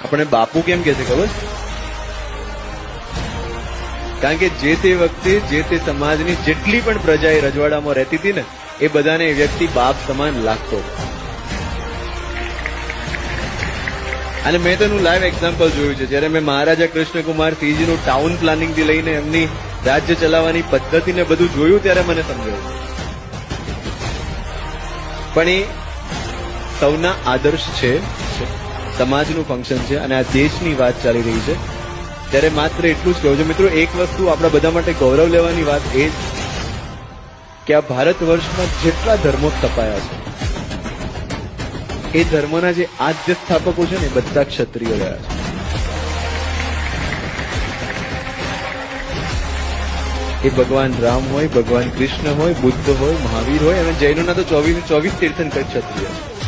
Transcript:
આપણે બાપુ કેમ કે છે ખબર? કારણ કે જે તે વખતે જે તે સમાજની જેટલી પણ પ્રજા એ રજવાડામાં રહેતી હતી ને, એ બધાને એ વ્યક્તિ બાપ સમાન લાગતો. અને મેં તેનું લાઈવ એક્ઝામ્પલ જોયું છે. જ્યારે મેં મહારાજા કૃષ્ણકુમાર સિંહજીનું ટાઉન પ્લાનિંગ થી લઈને એમની રાજ્ય ચલાવવાની પદ્ધતિને બધું જોયું ત્યારે મને સમજાયું. પણ એ સૌના આદર્શ છે, સમાજનું ફંક્શન છે અને આ દેશની વાત ચાલી રહી છે. ત્યારે માત્ર એટલું જ કહું છું મિત્રો, એક વસ્તુ આપણા બધા માટે ગૌરવ લેવાની વાત એ કે આ ભારત વર્ષમાં જેટલા ધર્મો સ્થપાયા છે, એ ધર્મના જે આદ્ય સ્થાપકો છે ને, બધા ક્ષત્રિયો રહ્યા છે. એ ભગવાન રામ હોય, ભગવાન કૃષ્ણ હોય, બુદ્ધ હોય, મહાવીર હોય, અને જૈનોના તો 24 તીર્થંકર ક્ષત્રિય છે.